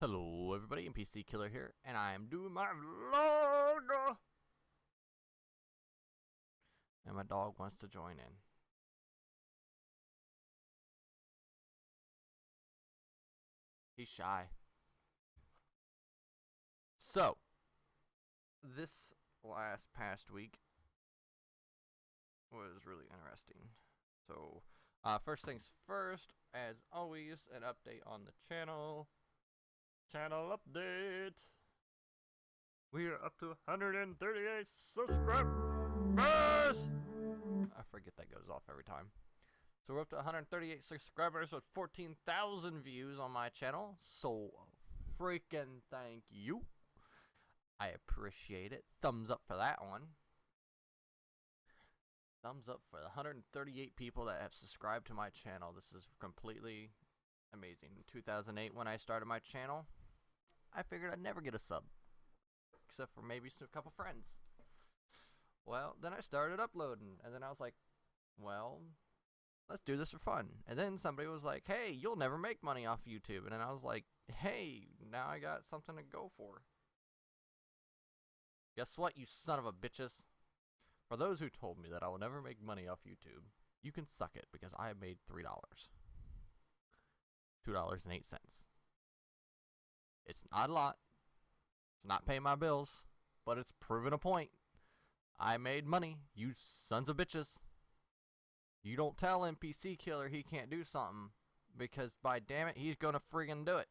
Hello everybody, NPCKiller here, and I am doing my vlog! And my dog wants to join in. He's shy. So, this past week was really interesting. So, first things first, as always, an update on the channel. Channel update. We are up to 138 subscribers. I forget that goes off every time. So we're up to 138 subscribers with 14,000 views on my channel. So freaking thank you. I appreciate it. Thumbs up for that one. Thumbs up for the 138 people that have subscribed to my channel. This is completely amazing. In 2008 when I started my channel, I figured I'd never get a sub, except for maybe a couple friends. Well, then I started uploading, and then I was like, well, let's do this for fun. And then somebody was like, hey, you'll never make money off YouTube. And then I was like, hey, now I got something to go for. Guess what, you son of a bitches? For those who told me that I will never make money off YouTube, you can suck it, because I made $3. $2.08. It's not a lot. It's not paying my bills, but it's proven a point. I made money, you sons of bitches. You don't tell NPCKiller he can't do something, because by damn it, he's gonna friggin' do it.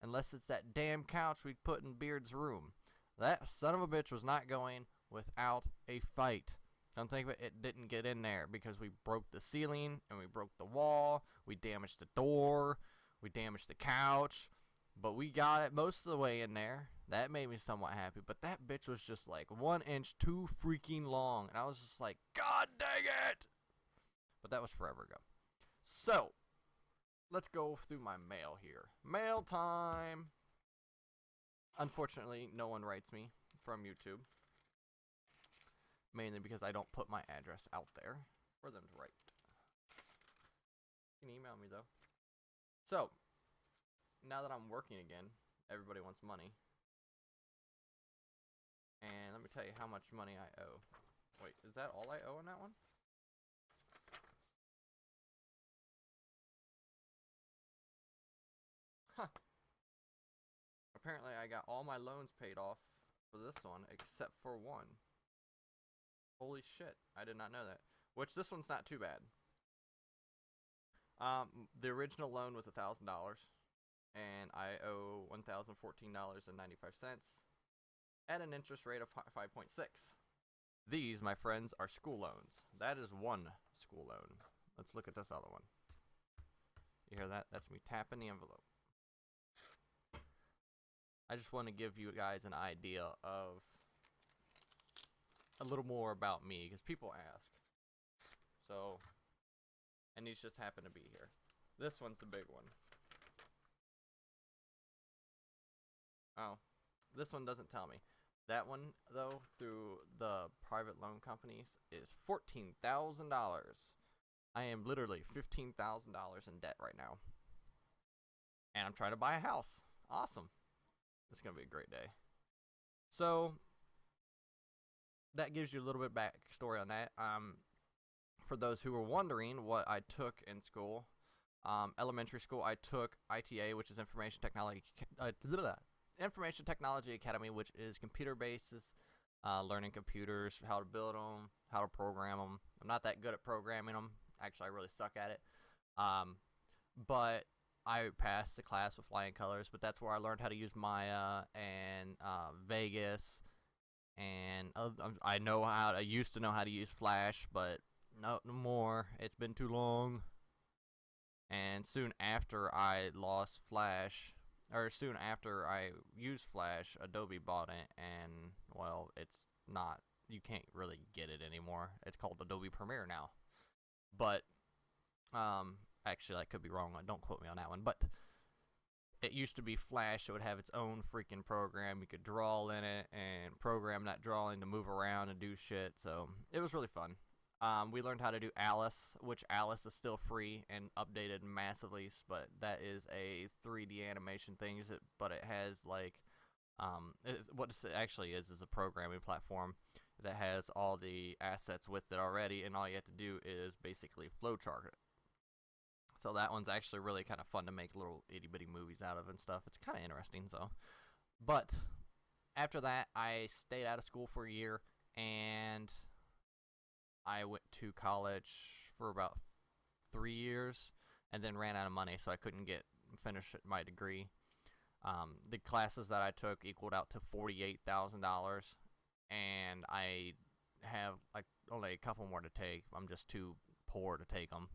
Unless it's that damn couch we put in Beard's room. That son of a bitch was not going without a fight. Don't think of it, it didn't get in there because we broke the ceiling and we broke the wall, we damaged the door, we damaged the couch. But we got it most of the way in there. That made me somewhat happy. But that bitch was just like 1 inch too freaking long. And I was just like, God dang it! But that was forever ago. So, let's go through my mail here. Mail time! Unfortunately, no one writes me from YouTube. Mainly because I don't put my address out there for them to write. You can email me though. So, now that I'm working again, everybody wants money. And let me tell you how much money I owe. Wait, is that all I owe on that one? Huh. Apparently I got all my loans paid off for this one, except for one. Holy shit, I did not know that. Which, this one's not too bad. The original loan was $1,000. And I owe $1,014.95 at an interest rate of 5.6. These, my friends, are school loans. That is one school loan. Let's look at this other one. You hear that? That's me tapping the envelope. I just want to give you guys an idea of a little more about me, because people ask. So, and these just happen to be here. This one's the big one. Oh, this one doesn't tell me. That one, though, through the private loan companies, is $14,000. I am literally $15,000 in debt right now. And I'm trying to buy a house. Awesome. It's going to be a great day. So, that gives you a little bit backstory on that. For those who were wondering what I took in school, elementary school, I took ITA, which is Information Technology Academy, which is computer-based, learning computers, how to build them, how to program them. I'm not that good at programming them. Actually, I really suck at it. But I passed the class with flying colors, but that's where I learned how to use Maya and Vegas. And I used to know how to use Flash, but no more. It's been too long. And soon after I lost Flash, or soon after I used Flash, Adobe bought it, and, well, it's not, you can't really get it anymore. It's called Adobe Premiere now. But, actually, I could be wrong. Don't quote me on that one. But it used to be Flash. It would have its own freaking program. You could draw in it and program that drawing to move around and do shit. So, it was really fun. We learned how to do Alice, which Alice is still free and updated massively, but that is a 3D animation thing, but it has like, what it actually is a programming platform that has all the assets with it already, and all you have to do is basically flowchart it. So that one's actually really kind of fun to make little itty bitty movies out of and stuff. It's kind of interesting, so. But after that, I stayed out of school for a year, and I went to college for about 3 years, and then ran out of money, so I couldn't finish my degree. The classes that I took equaled out to $48,000, and I have like only a couple more to take. I'm just too poor to take them,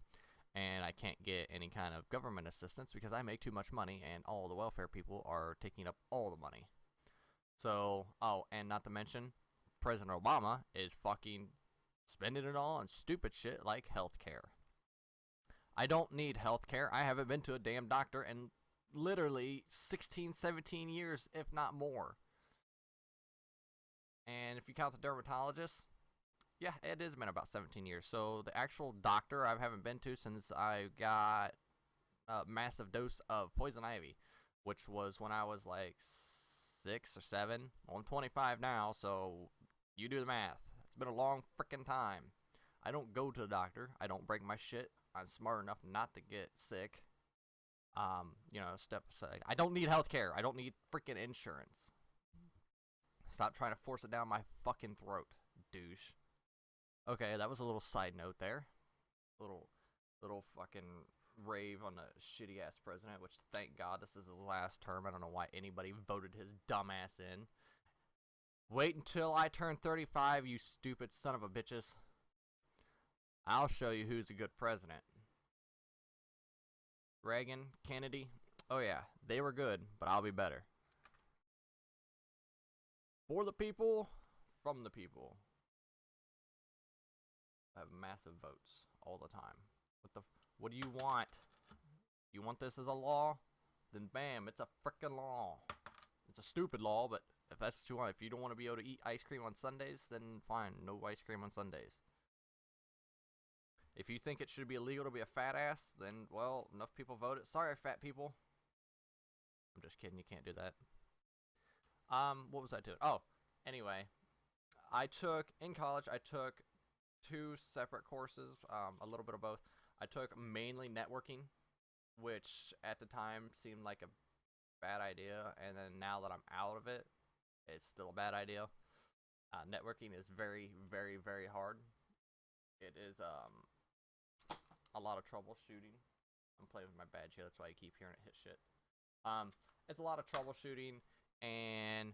and I can't get any kind of government assistance because I make too much money, and all the welfare people are taking up all the money. So, oh, and not to mention, President Obama is fucking spending it all on stupid shit like healthcare. I don't need healthcare. I haven't been to a damn doctor in literally 16, 17 years, if not more. And if you count the dermatologist, yeah, it has been about 17 years. So the actual doctor I haven't been to since I got a massive dose of poison ivy, which was when I was like 6 or 7. Well, I'm 25 now, so you do the math. It's been a long freaking time. I don't go to the doctor. I don't break my shit. I'm smart enough not to get sick. You know, step aside. I don't need healthcare. I don't need freaking insurance. Stop trying to force it down my fucking throat, douche. Okay, that was a little side note there. Little fucking rave on the shitty ass president, which thank God this is his last term. I don't know why anybody voted his dumb ass in. Wait until I turn 35, you stupid son of a bitches. I'll show you who's a good president. Reagan, Kennedy, oh yeah, they were good, but I'll be better. For the people, from the people. I have massive votes all the time. What do you want? You want this as a law? Then bam, it's a frickin' law. It's a stupid law, but if that's what you want, if you don't want to be able to eat ice cream on Sundays, then fine, no ice cream on Sundays. If you think it should be illegal to be a fat ass, then, well, enough people voted. Sorry, fat people. I'm just kidding, you can't do that. What was I doing? Oh, anyway. In college, I took 2 separate courses, a little bit of both. I took mainly networking, which at the time seemed like a bad idea, and then now that I'm out of it, it's still a bad idea. Networking is very, very, very hard. It is a lot of troubleshooting. I'm playing with my badge here, that's why I keep hearing it hit shit. It's a lot of troubleshooting and,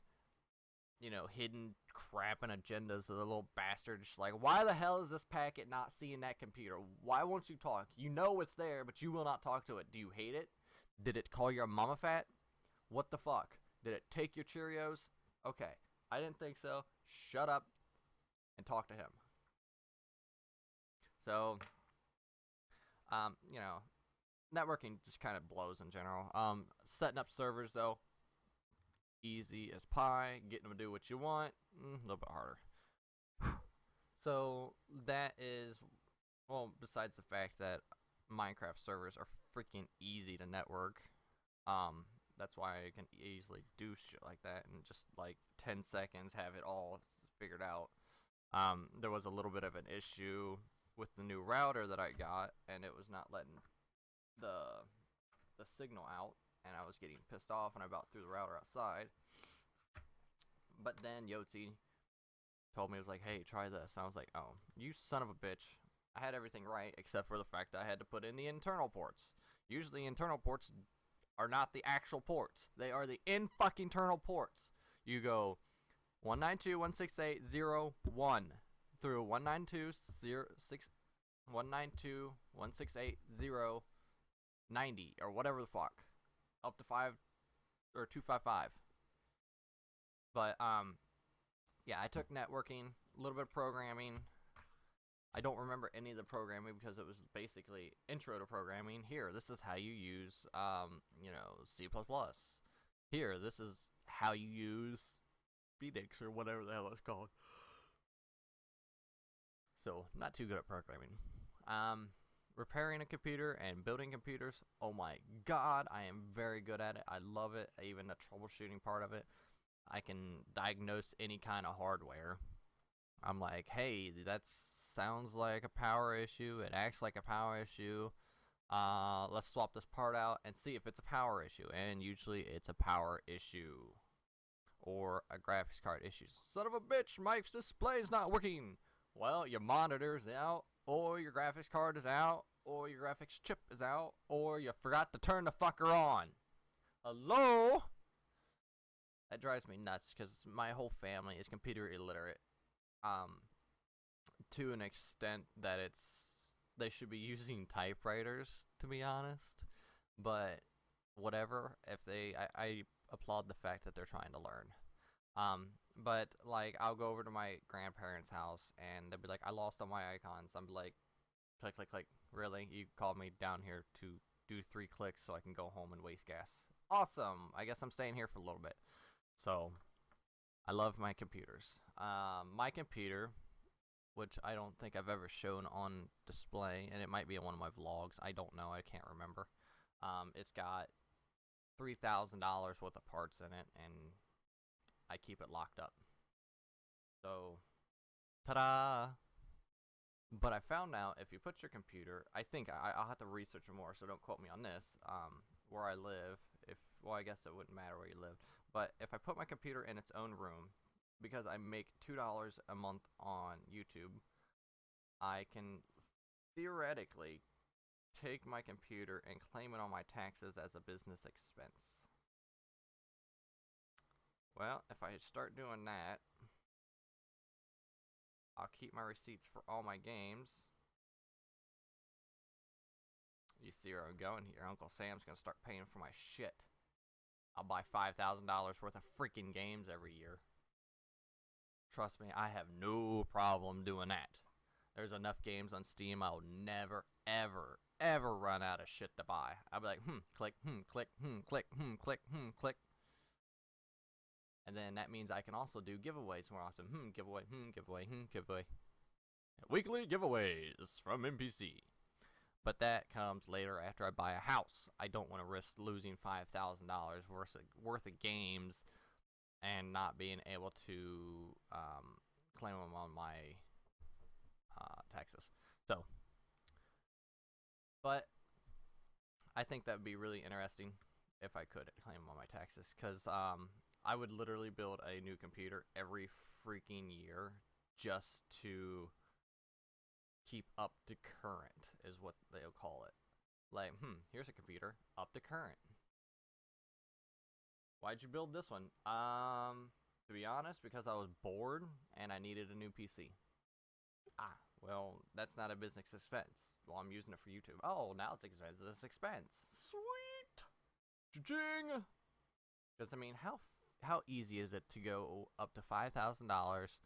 you know, hidden crap and agendas of the little bastard. Just like, why the hell is this packet not seeing that computer? Why won't you talk? You know it's there, but you will not talk to it. Do you hate it? Did it call your mama fat? What the fuck? Did it take your Cheerios? Okay, I didn't think so. Shut up and talk to him. So, you know, networking just kind of blows in general. Setting up servers, though, easy as pie. Getting them to do what you want, a little bit harder. So that is, well, besides the fact that Minecraft servers are freaking easy to network. That's why I can easily do shit like that in just like 10 seconds, have it all figured out. There was a little bit of an issue with the new router that I got, and it was not letting the signal out, and I was getting pissed off, and I about threw the router outside. But then Yotzi told me, it was like, hey, try this. And I was like, oh, you son of a bitch. I had everything right, except for the fact that I had to put in the internal ports. Usually internal ports are not the actual ports. They are the in-fucking-internal ports. You go 192.168.0.1 through 192.168.0.90 or whatever the fuck. Up to 5 or 255. But, yeah, I took networking, a little bit of programming. I don't remember any of the programming because it was basically intro to programming. Here, this is how you use, you know, C++. Here, this is how you use Phoenix or whatever the hell it's called. So, not too good at programming. Repairing a computer and building computers, oh my god, I am very good at it. I love it, even the troubleshooting part of it. I can diagnose any kind of hardware. I'm like, hey, that sounds like a power issue. It acts like a power issue. Let's swap this part out and see if it's a power issue. And usually it's a power issue or a graphics card issue. Son of a bitch, my display's not working. Well, your monitor's out, or your graphics card is out, or your graphics chip is out, or you forgot to turn the fucker on. Hello? That drives me nuts because my whole family is computer illiterate. To an extent that they should be using typewriters, to be honest. But whatever, if I applaud the fact that they're trying to learn. But like, I'll go over to my grandparents' house and they'll be like, I lost all my icons. I'm like, click, click, click. Really? You called me down here to do 3 clicks so I can go home and waste gas. Awesome. I guess I'm staying here for a little bit. So, I love my computers. My computer, which I don't think I've ever shown on display, and it might be in one of my vlogs. I don't know. I can't remember. It's got $3,000 worth of parts in it, and I keep it locked up. So, ta-da! But I found out if you put your computer, I think I'll have to research more, so don't quote me on this. Where I live, well, I guess it wouldn't matter where you lived, but if I put my computer in its own room, because I make $2 a month on YouTube, I can theoretically take my computer and claim it on my taxes as a business expense. Well, if I start doing that, I'll keep my receipts for all my games. You see where I'm going here. Uncle Sam's gonna start paying for my shit. I'll buy $5,000 worth of freaking games every year. Trust me, I have no problem doing that. There's enough games on Steam, I'll never, ever, ever run out of shit to buy. I'll be like, click, click, click, click, click. And then that means I can also do giveaways more often. Giveaway, giveaway, giveaway. Weekly giveaways from NPC. But that comes later after I buy a house. I don't want to risk losing $5,000 worth of games and not being able to claim them on my taxes. So, but I think that would be really interesting if I could claim them on my taxes, because I would literally build a new computer every freaking year just to keep up to current, is what they'll call it. Like, here's a computer up to current. Why'd you build this one? To be honest, because I was bored and I needed a new PC. Well, that's not a business expense. Well, I'm using it for YouTube. Oh, now it's expense. It's expense. Sweet. Cha-ching. Because I mean, how easy is it to go up to $5,000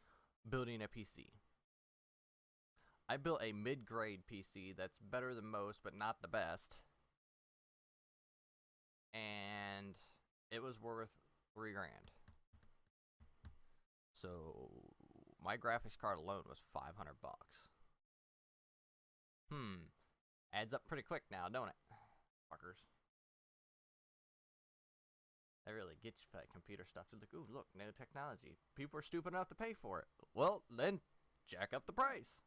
building a PC? I built a mid-grade PC that's better than most, but not the best. And it was worth $3 grand. So my graphics card alone was $500. Adds up pretty quick now, don't it? Fuckers. They really get you for that computer stuff. They're like, ooh, look, new technology. People are stupid enough to pay for it. Well, then jack up the price.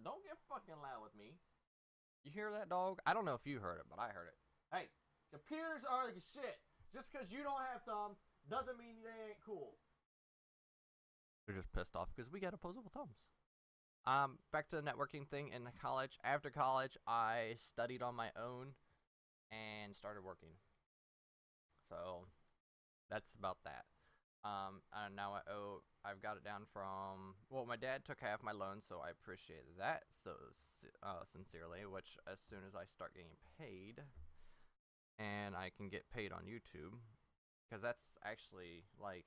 Don't get fucking loud with me. You hear that, dog? I don't know if you heard it, but I heard it. Hey, computers are like shit. Just because you don't have thumbs doesn't mean they ain't cool. They're just pissed off because we got opposable thumbs. Back to the networking thing in college. After college, I studied on my own and started working. So that's about that. And now I've got it down from, well, my dad took half my loan, so I appreciate that so sincerely, which as soon as I start getting paid and I can get paid on YouTube, because that's actually like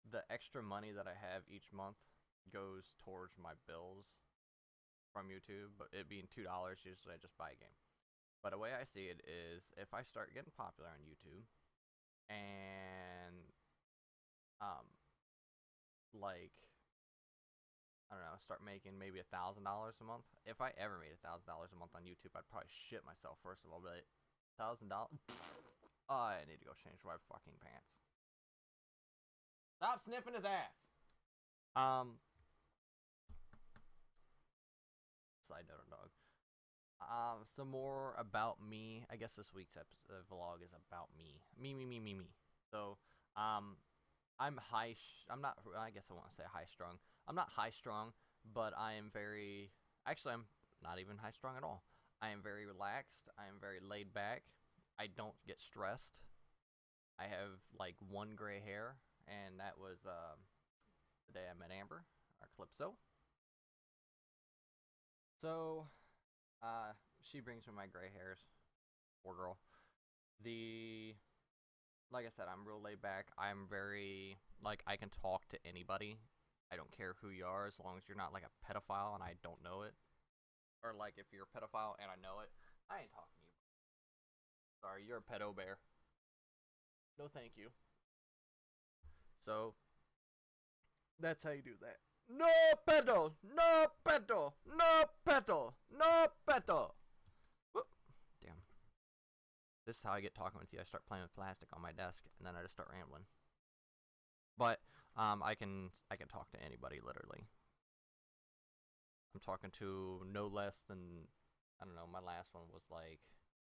the extra money that I have each month goes towards my bills from YouTube, but it being $2, usually I just buy a game. But the way I see it is, if I start getting popular on YouTube and like I don't know, start making maybe $1,000 a month. If I ever made $1,000 a month on YouTube, I'd probably shit myself. First of all, but $1,000. I need to go change my fucking pants. Stop sniffing his ass. Side note, dog. Some more about me. I guess this week's vlog is about me. Me. So, I'm high. I'm not. I guess I want to say high strung. I'm not high strung, but I am very. Actually, I'm not even high strung at all. I am very relaxed. I am very laid back. I don't get stressed. I have like one gray hair, and that was the day I met Amber, our Calypso. So, she brings me my gray hairs. Poor girl. Like I said, I'm real laid back. I'm very, like, I can talk to anybody. I don't care who you are, as long as you're not like a pedophile and I don't know it. Or like, if you're a pedophile and I know it, I ain't talking to you. Sorry, you're a pedo bear. No thank you. So, that's how you do that. No pedo! No pedo! No pedo! No pedo! Whoop. Damn. This is how I get talking with you. I start playing with plastic on my desk, and then I just start rambling. But I can talk to anybody, literally. I'm talking to no less than, I don't know, my last one was like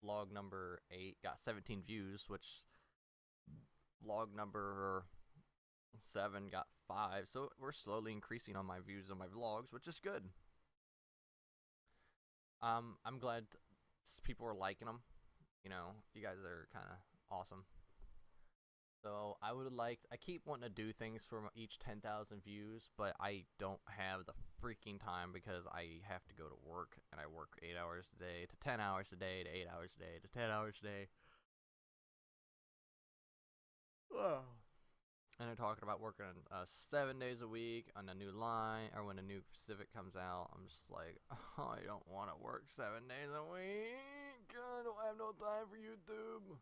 vlog number 8 got 17 views, which vlog number 7 got 5. So we're slowly increasing on my views on my vlogs, which is good. I'm glad people are liking them. You know, you guys are kind of awesome. So I keep wanting to do things for each 10,000 views, but I don't have the freaking time because I have to go to work, and I work 8 hours a day to 10 hours a day to 8 hours a day to 10 hours a day. Oh. And they're talking about working 7 days a week on a new line, or when a new Civic comes out. I'm just like, oh, I don't want to work 7 days a week. I don't have no time for YouTube.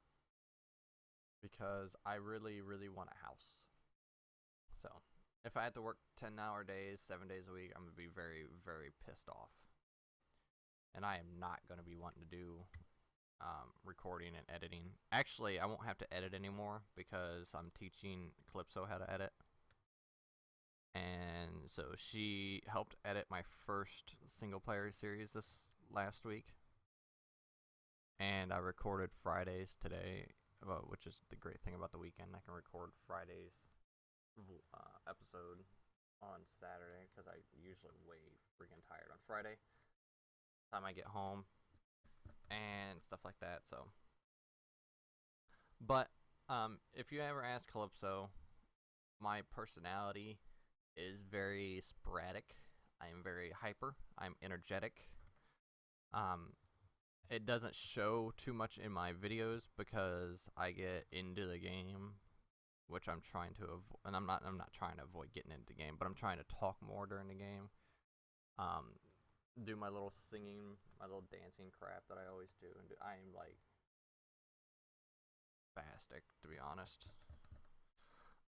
Because I really, really want a house. So, if I had to work 10-hour days, 7 days a week, I'm going to be very, very pissed off. And I am not going to be wanting to do recording and editing. Actually, I won't have to edit anymore because I'm teaching Calypso how to edit. And so she helped edit my first single-player series this last week. And I recorded Fridays today. Which is the great thing about the weekend. I can record Friday's episode on Saturday because I usually way freaking tired on Friday. Time I get home and stuff like that. So, but if you ever ask Calypso, my personality is very sporadic. I am very hyper. I'm energetic. It doesn't show too much in my videos because I get into the game, which I'm trying to avoid. And I'm not trying to avoid getting into the game, but I'm trying to talk more during the game. Do my little singing, my little dancing crap that I always do. And I am like spastic, to be honest.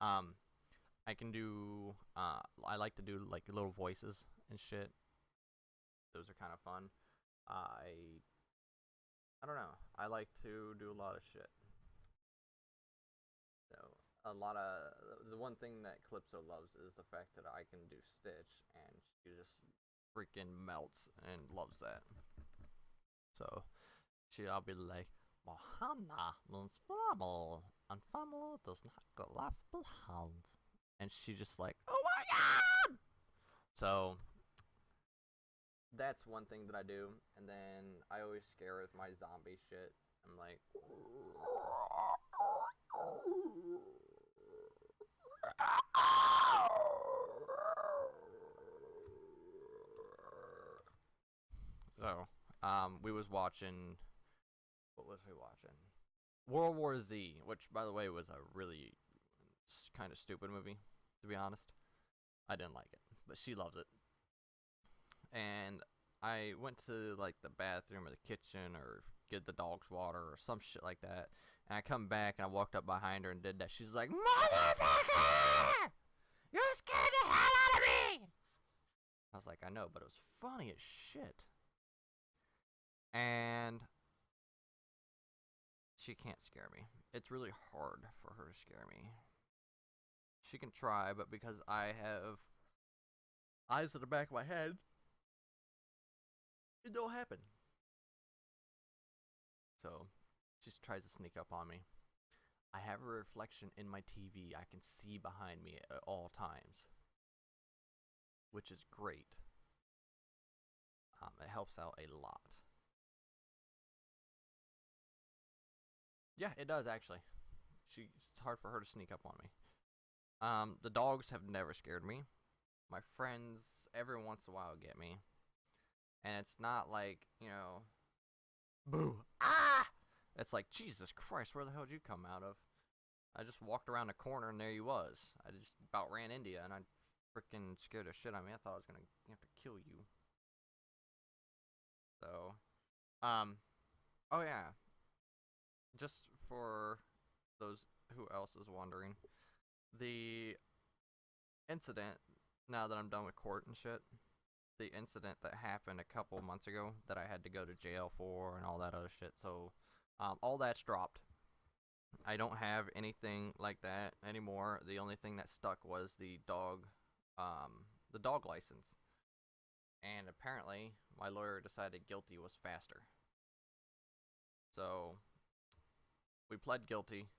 I can do. I like to do like little voices and shit. Those are kind of fun. I don't know. I like to do a lot of shit. So, the one thing that Calypso loves is the fact that I can do Stitch, and she just freaking melts and loves that. So, I'll be like, Johanna means family, and family does not go left behind. And she just like, oh my god! So, that's one thing that I do, and then I always scare with my zombie shit. I'm like, so, we was watching, what was we watching? World War Z, which, by the way, was a really kind of stupid movie, to be honest. I didn't like it, but she loves it. And I went to like the bathroom or the kitchen or get the dog's water or some shit like that. And I come back and I walked up behind her and did that. She's like, motherfucker! You scared the hell out of me! I was like, I know, but it was funny as shit. And she can't scare me. It's really hard for her to scare me. She can try, but because I have eyes in the back of my head, it don't happen. So she tries to sneak up on me. I have a reflection in my TV I can see behind me at all times, which is great. It helps out a lot. Yeah, it does actually. It's hard for her to sneak up on me. The dogs have never scared me. My friends every once in a while get me. And it's not like, boo, ah! It's like, Jesus Christ, where the hell did you come out of? I just walked around the corner and there you was. I just about ran into you and I freaking scared the shit out of me. I thought I was gonna have to kill you. So, oh yeah. Just for those who else is wondering, the incident, now that I'm done with court and shit, the incident that happened a couple months ago that I had to go to jail for and all that other shit, so all that's dropped. I don't have anything like that anymore. The only thing that stuck was the dog license. And apparently, my lawyer decided guilty was faster. So, we pled guilty,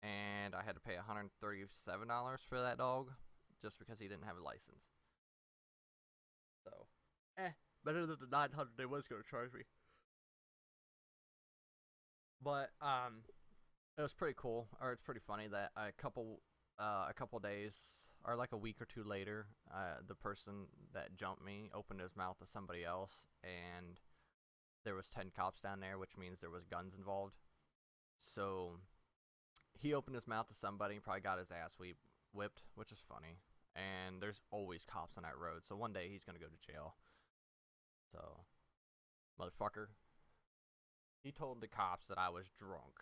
and I had to pay $137 for that dog, just because he didn't have a license. So, better than the $900 they was gonna charge me. But it was pretty cool, or it's pretty funny that a couple days, or like a week or two later, the person that jumped me opened his mouth to somebody else, and there was 10 cops down there, which means there was guns involved. So he opened his mouth to somebody, probably got his ass whipped, which is funny. And there's always cops on that road, so one day he's gonna go to jail. So, motherfucker. He told the cops that I was drunk.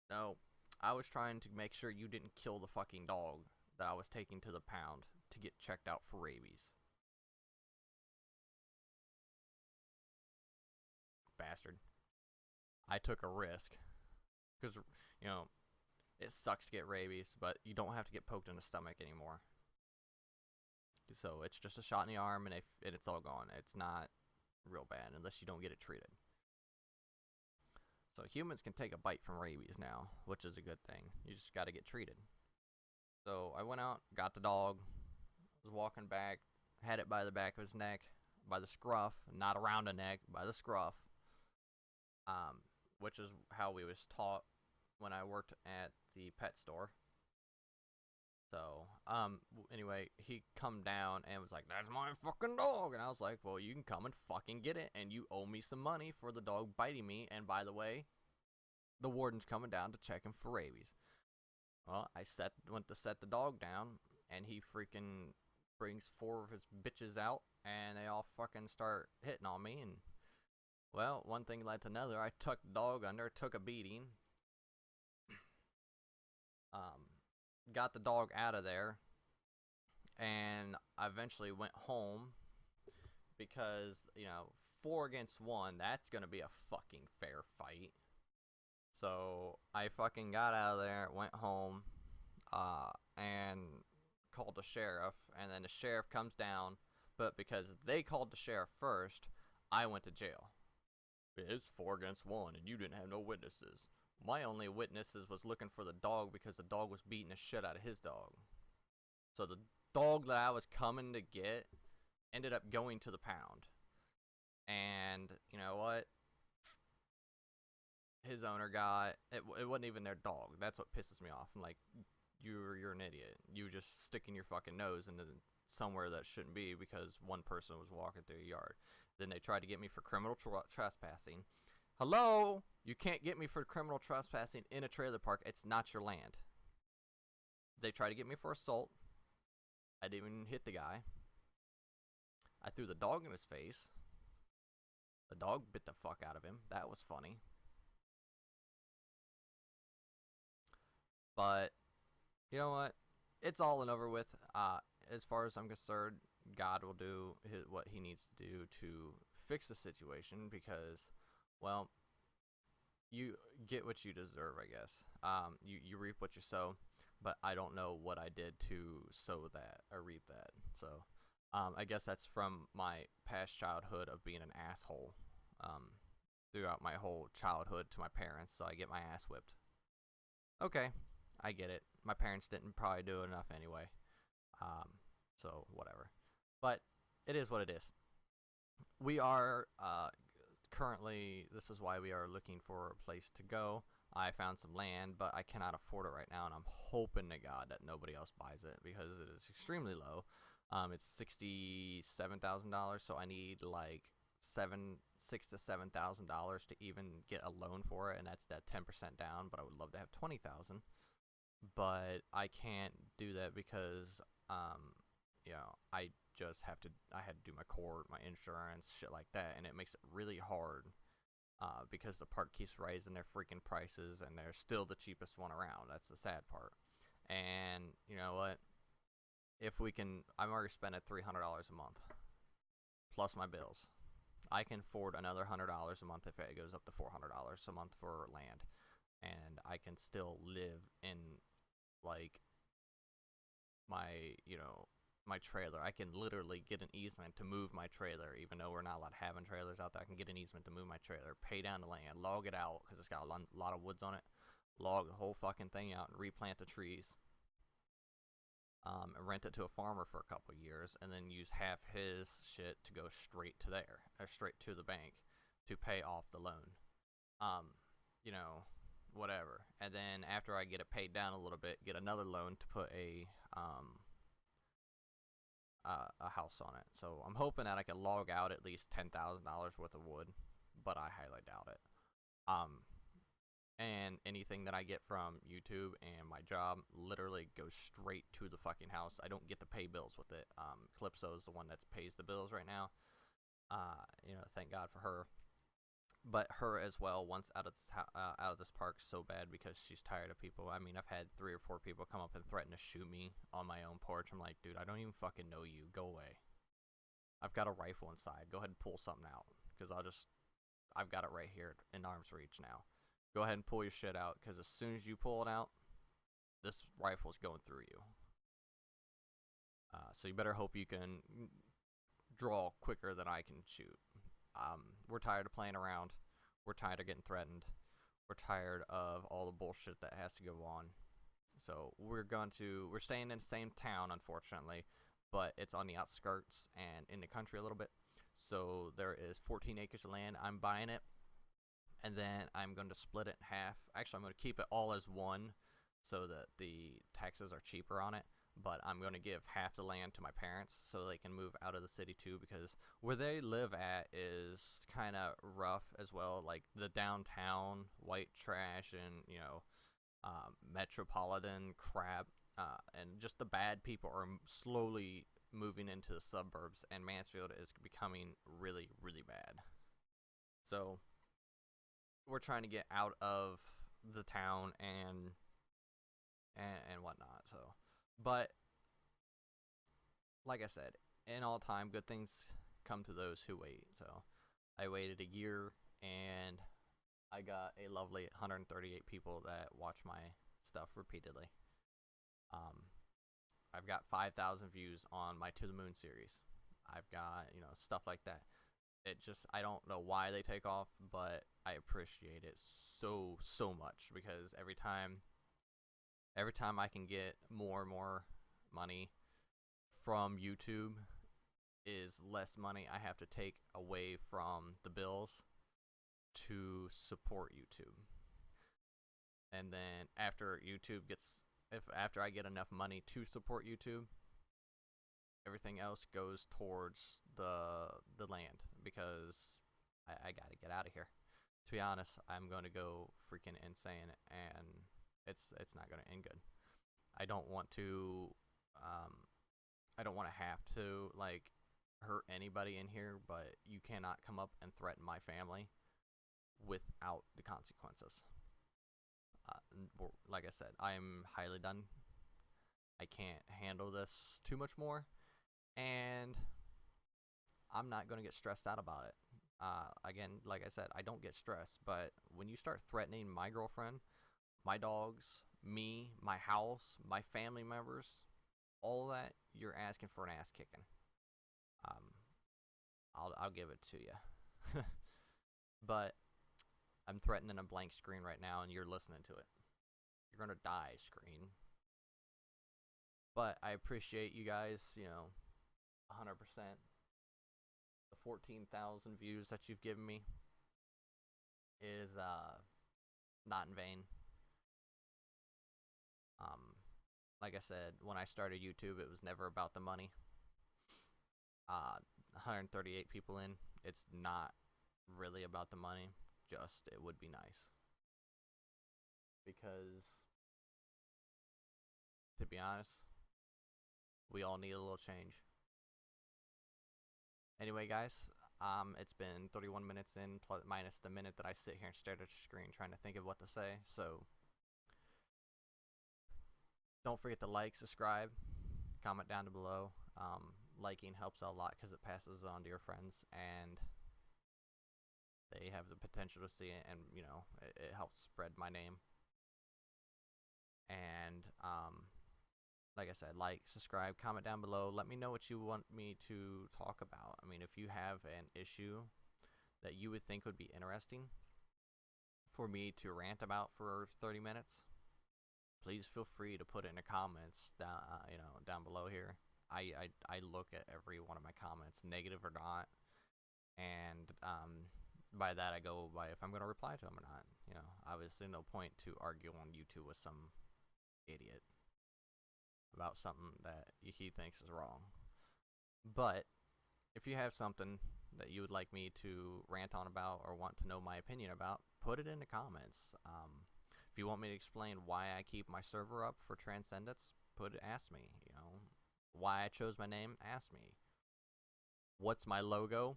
No, I was trying to make sure you didn't kill the fucking dog that I was taking to the pound to get checked out for rabies. Bastard. I took a risk. Because, it sucks to get rabies, but you don't have to get poked in the stomach anymore. So it's just a shot in the arm and it's all gone. It's not real bad unless you don't get it treated. So humans can take a bite from rabies now, which is a good thing. You just got to get treated. So I went out, got the dog, was walking back, had it by the back of his neck, by the scruff, not around the neck, by the scruff, which is how we was taught when I worked at the pet store. So, anyway, he come down and was like, "That's my fucking dog," and I was like, "Well, you can come and fucking get it, and you owe me some money for the dog biting me, and by the way, the warden's coming down to check him for rabies." Well, I went to set the dog down, and he freaking brings 4 of his bitches out, and they all fucking start hitting on me, and, well, one thing led to another. I tucked the dog under, took a beating, got the dog out of there, and I eventually went home because, 4 against 1, that's gonna be a fucking fair fight. So I fucking got out of there, went home, and called the sheriff, and then the sheriff comes down, but because they called the sheriff first, I went to jail. It's 4 against 1, and you didn't have no witnesses. My only witnesses was looking for the dog because the dog was beating the shit out of his dog. So the dog that I was coming to get ended up going to the pound. And you know what? His owner got it. It wasn't even their dog. That's what pisses me off. I'm like, you're an idiot. You just sticking your fucking nose into somewhere that shouldn't be because one person was walking through a yard. Then they tried to get me for criminal trespassing. Hello? You can't get me for criminal trespassing in a trailer park. It's not your land. They tried to get me for assault. I didn't even hit the guy. I threw the dog in his face. The dog bit the fuck out of him. That was funny. But, you know what? It's all and over with. As far as I'm concerned, God will do what he needs to do to fix the situation, because, well, you get what you deserve, I guess. You reap what you sow, but I don't know what I did to sow that or reap that. So, I guess that's from my past childhood of being an asshole, throughout my whole childhood to my parents. So I get my ass whipped. Okay, I get it. My parents didn't probably do enough anyway. So whatever. But it is what it is. We are currently, this is why we are looking for a place to go. I found some land, but I cannot afford it right now, and I'm hoping to God that nobody else buys it, because it is extremely low. It's $67,000, so I need like $6,000 to $7,000 to even get a loan for it, and that's that 10% down. But I would love to have 20,000, but I can't do that because I just have to. I had to do my court, my insurance, shit like that, and it makes it really hard. Because the park keeps raising their freaking prices, and they're still the cheapest one around. That's the sad part. And you know what? If we can, I'm already spending $300 a month, plus my bills. I can afford another $100 a month if it goes up to $400 a month for land, and I can still live in like my my trailer. I can literally get an easement to move my trailer, even though we're not allowed having trailers out there. I can get an easement to move my trailer, pay down the land, log it out because it's got a lot of woods on it, log the whole fucking thing out and replant the trees, and rent it to a farmer for a couple years, and then use half his shit to go straight to there, or straight to the bank to pay off the loan. Whatever. And then after I get it paid down a little bit, get another loan to put a house on it. So I'm hoping that I can log out at least $10,000 worth of wood, but I highly doubt it. And anything that I get from YouTube and my job literally goes straight to the fucking house. I don't get to pay bills with it. Calypso is the one that pays the bills right now. Thank God for her. But her as well wants out of this park so bad because she's tired of people. I mean, I've had 3 or 4 people come up and threaten to shoot me on my own porch. I'm like, dude, I don't even fucking know you. Go away. I've got a rifle inside. Go ahead and pull something out, because I've got it right here in arm's reach now. Go ahead and pull your shit out, because as soon as you pull it out, this rifle's going through you. So you better hope you can draw quicker than I can shoot. We're tired of playing around. We're tired of getting threatened. We're tired of all the bullshit that has to go on. So we're staying in the same town, unfortunately, but it's on the outskirts and in the country a little bit. So there is 14 acres of land. I'm buying it, and then I'm going to split it in half. Actually, I'm going to keep it all as one so that the taxes are cheaper on it. But I'm going to give half the land to my parents so they can move out of the city too, because where they live at is kind of rough as well. Like the downtown white trash and, metropolitan crap, and just the bad people are slowly moving into the suburbs, and Mansfield is becoming really, really bad. So we're trying to get out of the town and whatnot. So. But, like I said, in all time, good things come to those who wait. So, I waited a year, and I got a lovely 138 people that watch my stuff repeatedly. I've got 5,000 views on my To the Moon series. I've got, stuff like that. I don't know why they take off, but I appreciate it so, so much, because every time I can get more and more money from YouTube is less money I have to take away from the bills to support YouTube. And then after I get enough money to support YouTube, everything else goes towards the land, because I gotta get out of here. To be honest, I'm going to go freaking insane, and it's not going to end good. I don't want to have to hurt anybody in here, but you cannot come up and threaten my family without the consequences. Like I said, I am highly done. I can't handle this too much more, And I'm not going to get stressed out about it. Again, like I said, I don't get stressed, but when you start threatening my girlfriend, my dogs, me, my house, my family members, all that, you're asking for an ass kicking. I'll give it to you. But I'm threatening a blank screen right now, and you're listening to it. You're gonna die, screen. But I appreciate you guys, 100%. The 14,000 views that you've given me is not in vain. Like I said, when I started YouTube, it was never about the money. 138 people in. It's not really about the money. Just it would be nice. Because, to be honest, we all need a little change. Anyway, guys, it's been 31 minutes in, plus minus the minute that I sit here and stare at the screen trying to think of what to say. So, don't forget to like, subscribe, comment down below. Liking helps out a lot because it passes on to your friends, and they have the potential to see it, and it helps spread my name. And like I said, like, subscribe, comment down below. Let me know what you want me to talk about. I mean, if you have an issue that you would think would be interesting for me to rant about for 30 minutes, please feel free to put it in the comments down below here. I look at every one of my comments, negative or not, and by that I go by if I'm going to reply to them or not. Obviously no point to argue on YouTube with some idiot about something that he thinks is wrong. But if you have something that you would like me to rant on about or want to know my opinion about, put it in the comments. If you want me to explain why I keep my server up for Transcendence, ask me. Why I chose my name, ask me. What's my logo?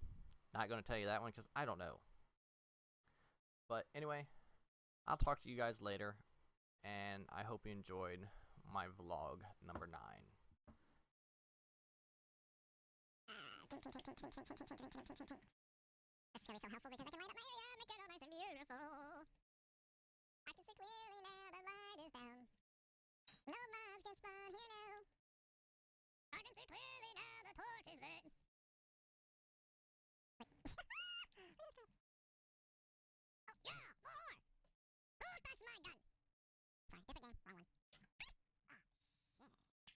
Not going to tell you that one because I don't know. But anyway, I'll talk to you guys later, and I hope you enjoyed my vlog number 9. This is going to be so helpful because I can light up my area, make it all nice and beautiful. I can see clear.